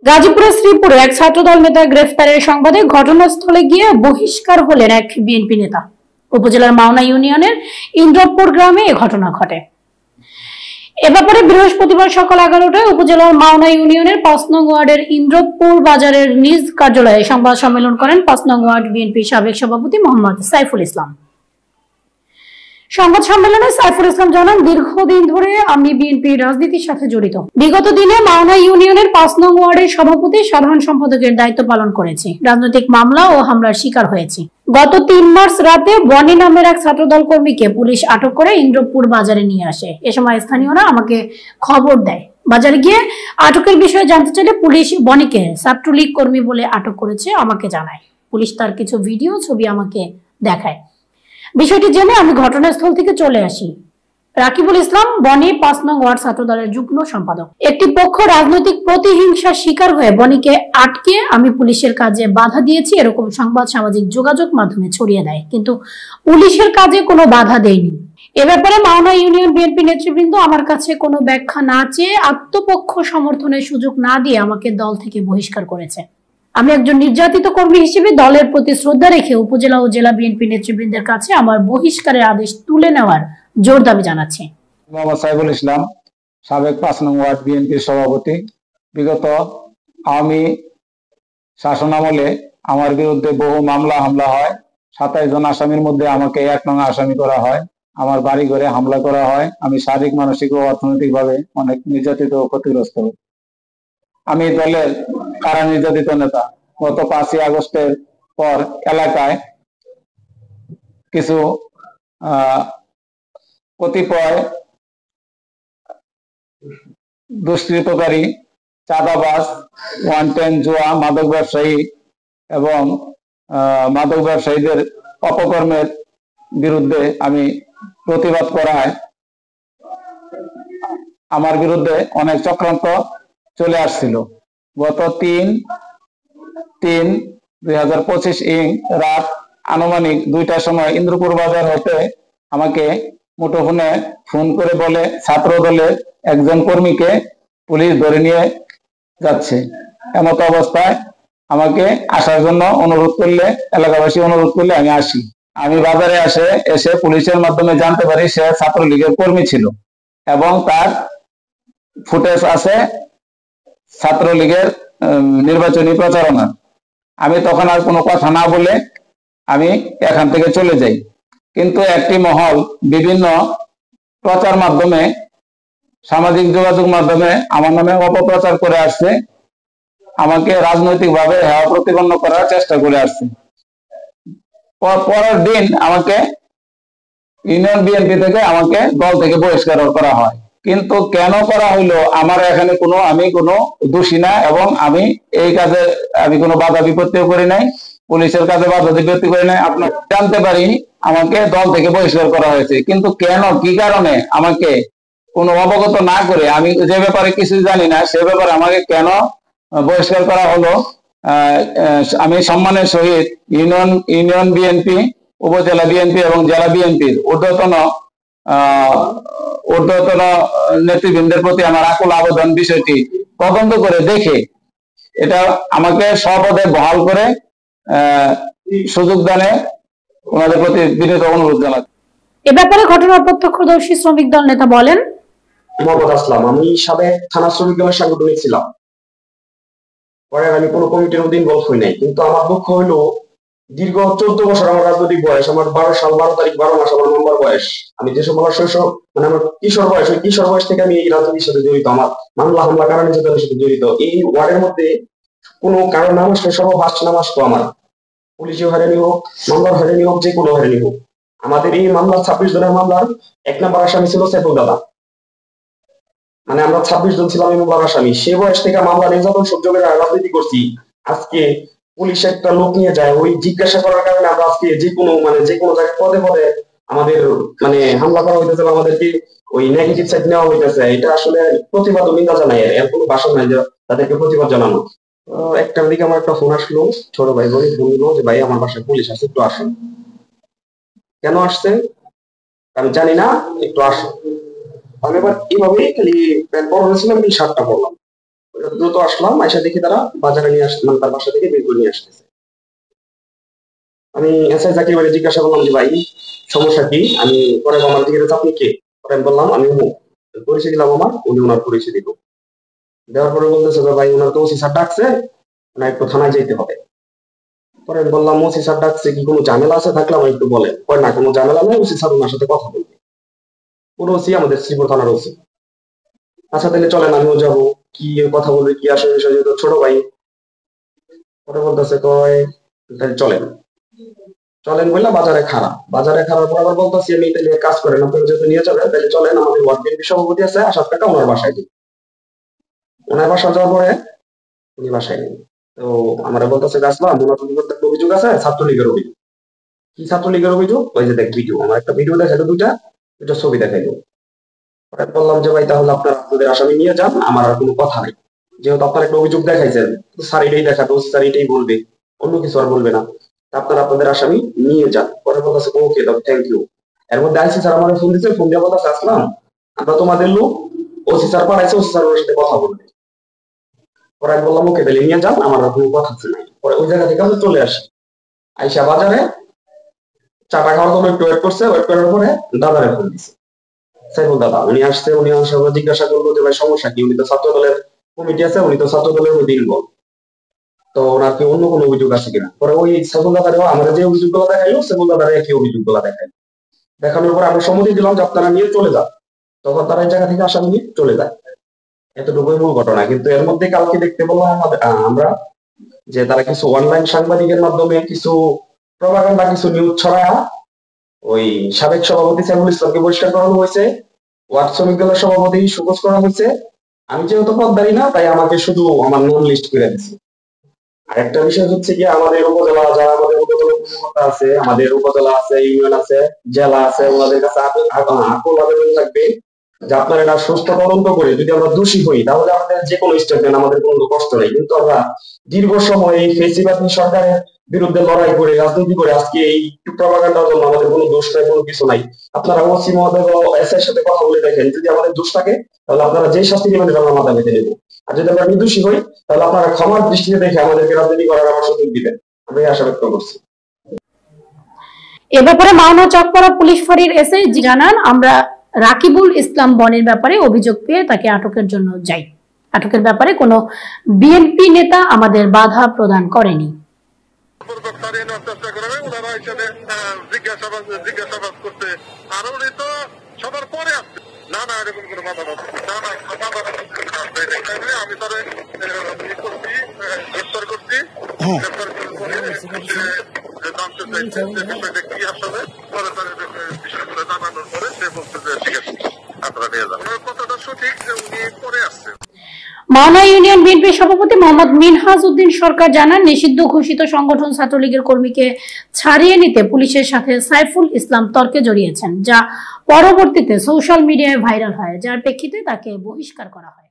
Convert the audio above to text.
গাজীপুরের শ্রীপুরে এক ছাত্রদল নেতা গ্রেফতারের সংবাদে ঘটনাস্থলে গিয়ে বহিষ্কার হলেন এক বিএনপি নেতা। উপজেলার মাওনা ইউনিয়নের ইন্দ্রপুর গ্রামে এ ঘটনা ঘটে। এ ব্যাপারে বৃহস্পতিবার সকাল 11টায় উপজেলার মাওনা ইউনিয়নের ৫ নং ওয়ার্ডের ইন্দ্রপুর বাজারের নিজ কার্যালয়ে সংবাদ সম্মেলন করেন ৫ নং ওয়ার্ড বিএনপির সাবেক সভাপতি মোহাম্মদ সাইফুল ইসলাম। সংবাদ সম্মেলনে সাইফুল ইসলাম জানান, দীর্ঘদিন ধরে আমি বিএনপির রাজনীতির সাথে জড়িত। বিগত দিনে মাওনা ইউনিয়নের ৫ নং ওয়ার্ডের সভাপতি, সাধারণ সম্পাদকের দায়িত্ব পালন করেছি। রাজনৈতিক মামলা ও হামলার শিকার হয়েছি। গত ৩ মার্চ রাতে বনি নামের এক ছাত্রদল কর্মীকে পুলিশ আটক করে ইন্দ্রপুর বাজারে নিয়ে আসে। এ সময় স্থানীয়রা আমাকে খবর দেয়। বাজারে গিয়ে আটকের বিষয়ে জানতে চাইলে পুলিশ বনিকে ছাত্রলীগ কর্মী বলে আটক করেছে আমাকে জানায়। পুলিশ তার কিছু ভিডিও ছবি আমাকে দেখায়। বিষয়টি জেনে আমি ঘটনাস্থল থেকে চলে আসি। রাকিবুল ইসলাম, বনি ৫ নং ওয়ার্ড ছাত্রদলের যুগ্ম সম্পাদক। একটি পক্ষ রাজনৈতিক প্রতিহিংসার শিকার হয়ে বনিকে আটকে আমি পুলিশের কাজে বাধা দিয়েছি এরকম সংবাদ সামাজিক যোগাযোগ মাধ্যমে ছড়িয়ে দেয়, কিন্তু পুলিশের কাজে কোনো বাধা দেয়নি। এ ব্যাপারে মাওনা ইউনিয়ন বিএনপি নেতৃবৃন্দ আমার কাছে কোনো ব্যাখ্যা না চেয়ে আত্মপক্ষ সমর্থনের সুযোগ না দিয়ে আমাকে দল থেকে বহিষ্কার করেছে। আমি একজন নির্যাতিত কর্মী হিসেবে দলের প্রতি শ্রদ্ধা রেখে উপজেলা ও জেলা বিএনপি নেতৃবৃন্দের কাছে আমার বহিষ্কারের আদেশ তুলে নেওয়ার জোর দাবি জানাচ্ছি। মোহাম্মদ সাইফুল ইসলাম, সাবেক ৫ নং ওয়ার্ড বিএনপির সভাপতি। বিগত আওয়ামী শাসনামলে আমার বিরুদ্ধে বহু মামলা হামলা হয়। ২৭ জন আসামির মধ্যে আমাকে ১ নং আসামি করা হয়। আমার বাড়ি ঘরে হামলা করা হয়। আমি শারীরিক, মানসিক ও অর্থনৈতিকভাবে অনেক নির্যাতিত ও ক্ষতিগ্রস্ত। আমি দলের কারা নির্যাতিত নেতা। গত ৫ই আগস্টের পর এলাকায় কিছু কতিপয় দুষ্কৃতকারী, চাঁদাবাজ, ওয়ান-টাইম জুয়া, মাদক ব্যবসায়ী এবং মাদক ব্যবসায়ীদের অপকর্মের বিরুদ্ধে আমি প্রতিবাদ করায় আমার বিরুদ্ধে অনেক চক্রান্ত চলে আসছিল। গত ৩/৩/২০২৫ রাত আনুমানিক ২টার সময় ইন্দ্রপুর বাজার হতে আমাকে মুঠোফোনে ফোন করে বলে ছাত্র দলের একজন কর্মীকে পুলিশ ধরে নিয়ে যাচ্ছে। এমত অবস্থায় আমাকে আসার জন্য অনুরোধ করলে, এলাকাবাসী অনুরোধ করলে আমি আসি। আমি বাজারে এসে পুলিশের মাধ্যমে জানতে পারি সে ছাত্রলীগের কর্মী ছিল এবং তার ফুটেজ আছে ছাত্রলীগের নির্বাচনী প্রচারণা। আমি তখন আর কোনো কথা না বলে আমি এখান থেকে চলে যাই। কিন্তু একটি মহল বিভিন্ন প্রচার মাধ্যমে, সামাজিক যোগাযোগ মাধ্যমে আমার নামে অপপ্রচার করে আসছে, আমাকে রাজনৈতিকভাবে হেয় প্রতিপন্ন করার চেষ্টা করে আসছে। পরের দিন আমাকে ইউনিয়ন বিএনপি থেকে আমাকে দল থেকে বহিষ্কার করা হয়। কিন্তু কেন করা হইলো আমার এখানে আমি কোনো দোষী না এবং আমি এই কাজে আমি কোনো বাধা বিপত্তিও করি নাই, পুলিশের কাজে বাধা বিপত্তি করি নাই। আপনার জানতে পারি আমাকে দল থেকে বহিষ্কার করা হয়েছে, কিন্তু কেন, কি কারণে আমাকে কোনো অবগত না করে, আমি যে ব্যাপারে কিছু জানি না সে ব্যাপারে আমাকে কেন বহিষ্কার করা হলো, আমি সম্মানের সহিত ইউনিয়ন বিএনপি, উপজেলা বিএনপি এবং জেলা বিএনপির ঊর্ধ্বতন নেতৃবৃন্দের প্রতি আমার আকুল আবেদন বিষয়টি তদন্ত করে দেখে এটা আমাকে স্বপদে বহাল করে সুযোগ দানে ওনাদের প্রতি বিনীত অনুরোধ জানাচ্ছি। এ ব্যাপারে ঘটনার প্রত্যক্ষদর্শী শ্রমিক দল নেতা বলেন, মোহাম্মদ আসলাম, আমি সাবেক থানা শ্রমিক দলের সাংগঠনিক ছিলাম। পরে আমি কোনো কমিটির মধ্যে ইনভলভ হই নাই। কিন্তু আমার দুঃখ হইলো দীর্ঘ 14 বছর আমার রাজনৈতিক বয়স, আমার 12 সাল 12 তারিখ 12 মাস আমার নম্বর বয়স। আমি যে সময় শৈশব মানে আমার কিশোর বয়স, ওই কিশোর বয়স থেকে আমি এই রাজনীতির সাথে জড়িত। আমার মামলা হামলা কারণ নির্যাতনের সাথে জড়িত। এই ওয়ার্ডের মধ্যে কোনো কারণ নাম আসলে সর্বভাষ্ট নাম আসতো আমার। পুলিশে হয়রানি হোক, মামলার হয়রানি হোক, যে কোনো হয়রানি হোক, আমাদের এই মামলার 26 জনের মামলার 1 নম্বর আসামি ছিল সাইফুল দাদা। মানে আমরা 26 জন ছিলাম এই মামলার আসামি। সে বয়স থেকে মামলা নির্যাতন সহ্য করে রাজনীতি করছি। আজকে পুলিশ একটা লোক নিয়ে যায়, ওই জিজ্ঞাসা করার কারণে আমরা আজকে যে কোনো জায়গায় পদে পদে আমাদের হামলা করা হইতেছে, আমাদেরকে ওই নেগেটিভ সাইড নেওয়া হইতেছে। এটা আসলে প্রতিবাদ ও নিন্দা জানাই, এর কোনো ভাষা নাই যে তাদেরকে প্রতিবাদ জানানো। একটার দিকে আমার একটা ফোন আসলো, ছোট ভাই বললো যে ভাই আমার বাসায় পুলিশ আসছে, একটু আসেন। কেন আসছে আমি জানি না, একটু আসেন। আমি এবার এইভাবে খালি প্যান্ট পরা হয়েছিলাম, শার্টটা পরলাম। দ্রুত আসলাম, আইসা দেখি তারা বাজারে নিয়ে আসছে, মানে তার বাসা থেকে বের করে নিয়ে আসতেছে। আমি এসআই জাকির ভাইকে জিজ্ঞাসা করলাম যে ভাই সমস্যা কি, আমি পরে আমার দিকে আপনি কে, পরে আমি বললাম আমি পরিচয় দিলাম আমার, উনি ওনার পরিচয় দিল। দেওয়ার পরে বলতেছে ভাই ওনার তো ওসি স্যার ডাকছে, না একটু থানায় যেতে হবে। পরে আমি বললাম ওসি স্যার ডাকছে, কি কোনো ঝামেলা আছে, থাকলে আমার একটু বলেন। পরে না কোনো ঝামেলা নেই, ওসি স্যার ওনার সাথে কথা বলবে। পুরো ওসি আমাদের শ্রীপুর থানার ওসি। আচ্ছা তাহলে চলেন আমিও যাবো, কি কথা বলবে কি আসলে বিষয়, যেহেতু ছোট ভাই। পরে বলতেছে কয় তাহলে চলেন চলেন বললাম বাজারে খারাপ পর আবার বলতেছি আমি তাহলে কাজ করেন, আপনারা যেহেতু নিয়ে যাবেন তাহলে চলেন, আমাদের ওয়ার্ড বিএনপি সভাপতি আছে আসাদ কাকা, ওনার বাসায় দিই। ওনার বাসা যাওয়ার পরে উনি বাসায় নেই। তো আমরা বলতেছে আসলাম, ওনার একটা অভিযোগ আছে ছাত্রলীগের অভিযোগ। কি ছাত্রলীগের অভিযোগ? ওই যে দেখ ভিডিও, আমার একটা ভিডিও দেখাইলো, দুটা ছবি দেখাইলো। পরে বললাম যে ভাই তাহলে আপনাদের আসামি নিয়ে যান, আমার আর কোনো কথা নেই, যেহেতু আপনার একটা অভিযোগ দেখাইছেন, স্যার এটাই দেখাবে, স্যার এটাই বলবে, অন্য কিছু আর বলবে না, আপনারা আপনাদের আসামি নিয়ে যান। পরে বলতেছে ওকে থ্যাংক ইউ। এর মধ্যে আইসি স্যার আমার ফোন দিচ্ছে, ফোন দিয়ে বলতেছে আসলাম আমরা তোমাদের লোক, ওসি স্যার পাঠাইছে, ওসি স্যার ওর সাথে কথা বলবে। পরে আমি বললাম ওকে তাহলে নিয়ে যান, আমার আর কোনো কথা নাই। পরে ওই জায়গা থেকে আমি চলে আসি, আইসা বাজারে চাটা খাওয়ার জন্য একটু ওয়েট করছে, ওয়েট করার পরে দাদারে ফোন দিছে, সাইফুল দাদা। উনি আসছে, উনি আসার পর জিজ্ঞাসা করলো যে ভাই সমস্যা কি, উনি তো ছাত্র দলের কমিটি আছে, উনি তো ছাত্র দলের মধ্যে ইনভলভ, তো ওনার কি অন্য কোনো অভিযোগ আছে কিনা। পরে ওই সাইফুল দাদার আমরা যে অভিযোগগুলো দেখাইলো, সাইফুল দাদার একই অভিযোগগুলো দেখাইলো। দেখানোর পর আমরা সম্মতি দিলাম যে আপনারা নিয়ে চলে যান, তখন তারা এই জায়গা থেকে আসামি নিয়ে চলে যায়। এতটুকুই মূল ঘটনা। কিন্তু এর মধ্যে কালকে দেখতে বললাম আমরা যে তারা কিছু অনলাইন সাংবাদিকের মাধ্যমে কিছু প্রপাগান্ডা, কিছু নিউজ ছড়ায় ওই সাবেক সভাপতি সাইফুল ইসলামকে বহিষ্কার করানো হয়েছে, ওয়ার্ড শ্রমিক দলের সভাপতি সুকোচ করা হয়েছে। আমি যেহেতু পদধারী না, তাই আমাকে শুধু আমার নাম লিস্ট করে দিচ্ছে। আর একটা বিষয় হচ্ছে কি, আমাদের উপজেলা যারা আমাদের উপজেলা কর্মকর্তা আছে, আমাদের উপজেলা আছে, ইউনিয়ন আছে, জেলা আছে, ওনাদের কাছে আকুল আবেদন থাকবে যে আপনারা এটা সুস্থ তদন্ত করে যদি আমরা দোষী হই তাহলে আমাদের যে কোনো স্টেপ নেন, আমাদের কোনো কষ্ট নেই। কিন্তু আমরা দীর্ঘ সময় এই ফেসিবাদী সরকারের বিরুদ্ধে লড়াই করে রাজনীতি করে আজকে এই প্রপাগান্ডার জন্য আমাদের কোনো দোষ নাই, কোনো কিছু নাই। আপনারা ওসি মহোদয় এসআই এর সাথে কথা বলে দেখেন, যদি আমাদের দোষ থাকে তাহলে আপনারা যেই শাস্তি নেবেন আমরা মাথা পেতে নেব, আর যদি আমরা নির্দোষী হই তাহলে আপনারা ক্ষমার দৃষ্টিতে দেখে আমাদেরকে রাজনীতি করার আমার সুযোগ দিবেন, আমি আশা ব্যক্ত করছি। এ ব্যাপারে মাওনা চকপাড়া পুলিশ ফাঁড়ির এসআই জানান, আমরা রাকিবুল ইসলাম বনের ব্যাপারে অভিযোগ পেয়ে তাকে আটকের জন্য যাই। আটকের ব্যাপারে কোনো বিএনপি নেতা আমাদের বাধা প্রদান করেনি। জিজ্ঞাসাবাদ করতে আর উনি তো সবার পরে আসছে, না না এরকম কোনো বাধা আমি তারা গ্রেফতার করছি, জানতে চাইছে যে বিষয়টা কি আসলে, পরে তার বিষয়গুলো জানানোর পরে সে বলছে যে ঠিক আছে আপনারা নিয়ে যান। কথাটা সঠিক যে উনি পরে আসছে। মাওনা ইউনিয়ন বিএনপি সভাপতি মোহাম্মদ মিনহাজ উদ্দিন সরকার জানান, নিষিদ্ধ ঘোষিত সংগঠন ছাত্রলীগের কর্মীকে ছাড়িয়ে নিতে পুলিশের সাথে সাইফুল ইসলাম তর্কে জড়িয়েছেন, যা পরবর্তীতে সোশ্যাল মিডিয়ায় ভাইরাল হয়, যার প্রেক্ষিতে তাকে বহিষ্কার করা হয়।